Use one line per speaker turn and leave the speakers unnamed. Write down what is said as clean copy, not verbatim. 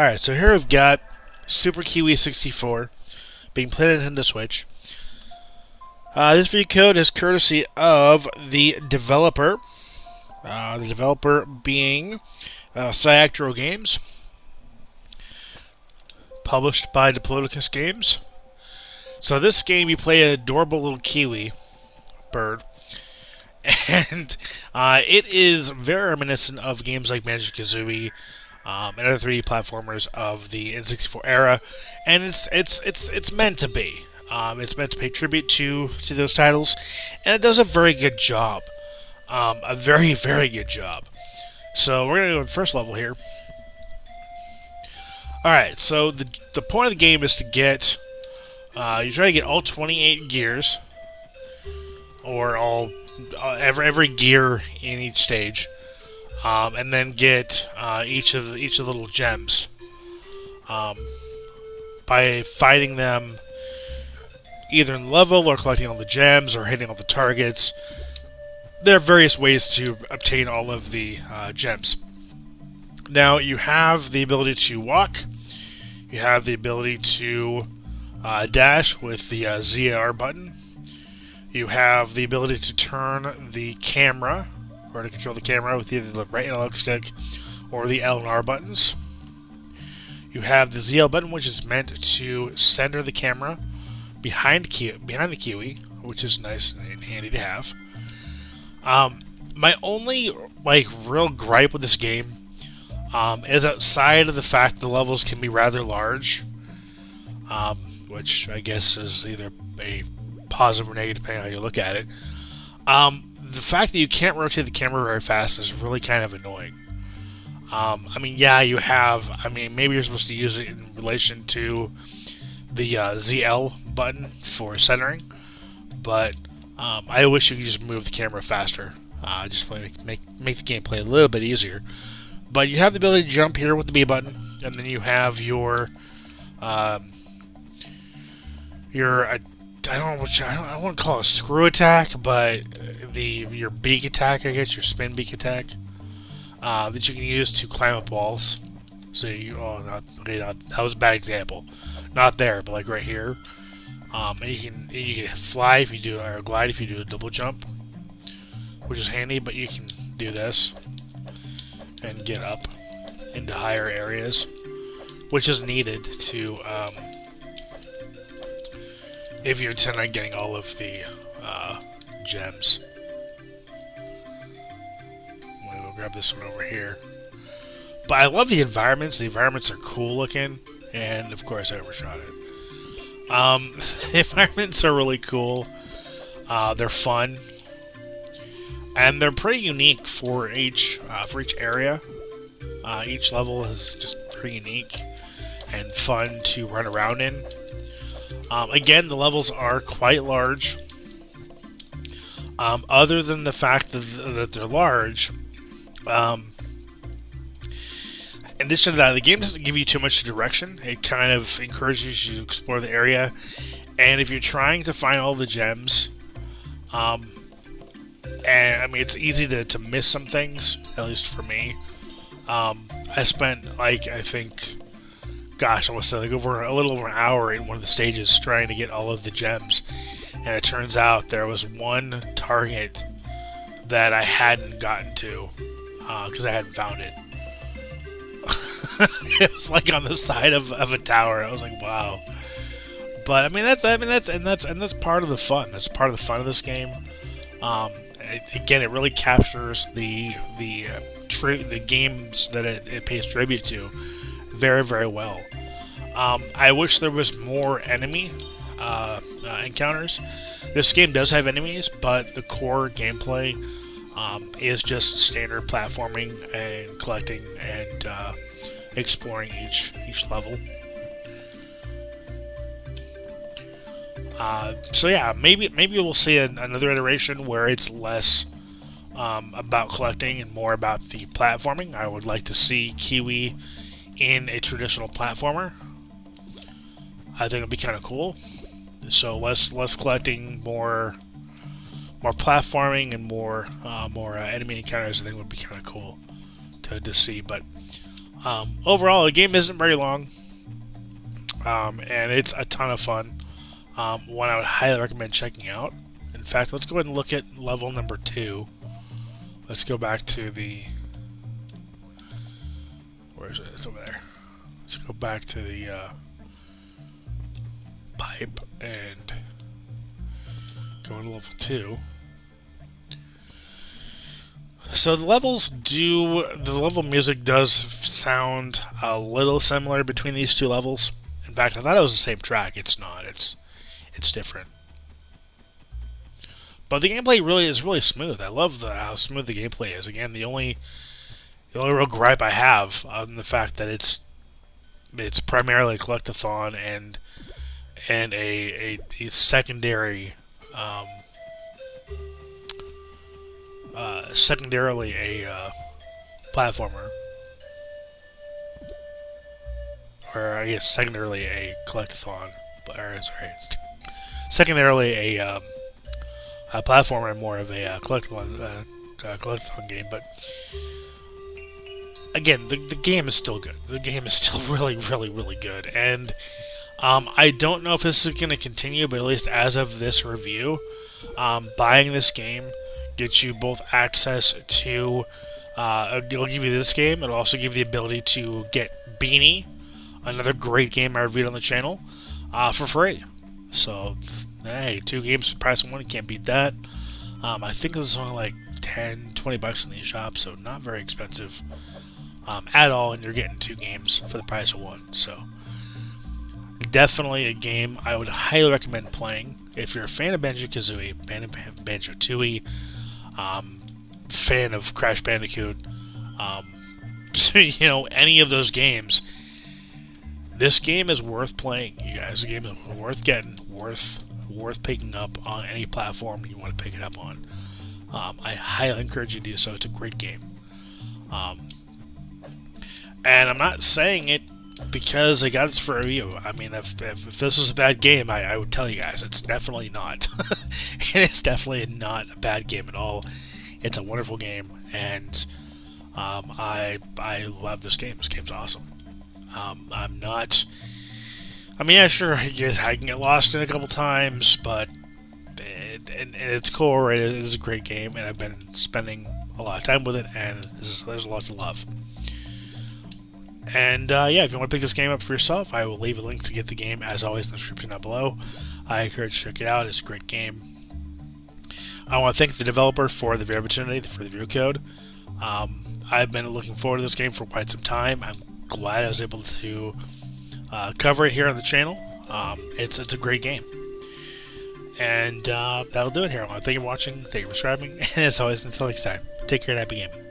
Alright, so here we've got Super Kiwi 64 being played on Nintendo Switch. This video code is courtesy of the developer. The developer being Cyactro Games, published by Diplodocus Games. So this game, you play an adorable little kiwi bird, and it is very reminiscent of games like Banjo-Kazooie and other 3D platformers of the N64 era, and it's meant to be. It's meant to pay tribute to those titles, and it does a very good job. A very, very good job. So we're going to go to the first level here. Alright, so the point of the game is to get... you try to get all 28 gears, or every gear in each stage, and then get each of the little gems by fighting them either in level or collecting all the gems or hitting all the targets. There are various ways to obtain all of the gems. Now, you have the ability to walk. You have the ability to dash with the ZR button. You have the ability to turn the camera, or to control the camera with either the right analog stick or the L and R buttons. You have the ZL button, which is meant to center the camera behind the Kiwi, which is nice and handy to have. My only real gripe with this game is outside of the fact the levels can be rather large, which I guess is either a positive or negative depending on how you look at it. The fact that you can't rotate the camera very fast is really kind of annoying. I mean, yeah, you have... I mean, maybe you're supposed to use it in relation to the ZL button for centering, but I wish you could just move the camera faster. Just make the gameplay a little bit easier. But you have the ability to jump here with the B button, and then you have your I don't want to call it a screw attack, but your beak attack, I guess, your spin beak attack, that you can use to climb up walls. So that was a bad example. Not there, but like right here. And you can fly if you do, or glide if you do a double jump, which is handy. But you can do this and get up into higher areas, which is needed to if you intend on getting all of the gems. I'm gonna go grab this one over here. But I love the environments. The environments are cool looking, and of course I overshot it. The environments are really cool. They're fun, and they're pretty unique for each area. Each level is just pretty unique and fun to run around in. Again, the levels are quite large. Other than the fact that they're large, in addition to that, the game doesn't give you too much direction. It kind of encourages you to explore the area, and if you're trying to find all the gems, and I mean, it's easy to miss some things, at least for me. I spent I think, gosh, I want to say a little over an hour in one of the stages trying to get all of the gems, and it turns out there was one target that I hadn't gotten to because I hadn't found it. It was like on the side of a tower. I was like, wow. But I mean, that's part of the fun. That's part of the fun of this game. Again, it really captures the games that it pays tribute to very, very well. I wish there was more enemy encounters. This game does have enemies, but the core gameplay is just standard platforming and collecting and exploring each level. So yeah, maybe we'll see another iteration where it's less about collecting and more about the platforming. I would like to see Kiwi in a traditional platformer. I think it'd be kind of cool. So less collecting, more platforming, and more enemy encounters. I think would be kind of cool to see. But Overall, the game isn't very long, and it's a ton of fun. One I would highly recommend checking out. In fact, let's go ahead and look at level number 2. Let's go back to the... Where is it? It's over there. Let's go back to the pipe and go into level 2. So the level music does sound a little similar between these two levels. In fact, I thought it was the same track. It's not. It's different. But the gameplay is really smooth. I love how smooth the gameplay is. Again, the only real gripe I have on the fact that it's primarily a collectathon and a secondary secondarily a platformer, or I guess secondarily a collectathon, secondarily a platformer and more of a collectathon game. But again, the game is still good. The game is still really, really, really good, and I don't know if this is going to continue, but at least as of this review, buying this game gets you both access to, it'll give you this game, it'll also give you the ability to get Beanie, another great game I reviewed on the channel, for free. So, hey, 2 games for the price of 1, you can't beat that. I think this is only like 10, 20 bucks in the shop, so not very expensive at all, and you're getting 2 games for the price of 1. So, definitely a game I would highly recommend playing if you're a fan of Banjo-Kazooie, fan of Banjo-Tooie, fan of Crash Bandicoot, any of those games. This game is worth playing, you guys. The game is worth getting, worth picking up on any platform you want to pick it up on. I highly encourage you to do so. It's a great game. And I'm not saying it because I got this for a review. I mean, if this was a bad game, I would tell you guys. It's definitely not. It's definitely not a bad game at all. It's a wonderful game, and I love this game. This game's awesome. I'm not... I mean, yeah, sure, I can get lost in it a couple times, but it's cool, right? It is a great game, and I've been spending a lot of time with it, and there's a lot to love. And, yeah, if you want to pick this game up for yourself, I will leave a link to get the game, as always, in the description down below. I encourage you to check it out. It's a great game. I want to thank the developer for the opportunity, for the review code. I've been looking forward to this game for quite some time. I'm glad I was able to cover it here on the channel. It's a great game. And that'll do it here. I want to thank you for watching, thank you for subscribing, and as always, until next time, take care and happy gaming.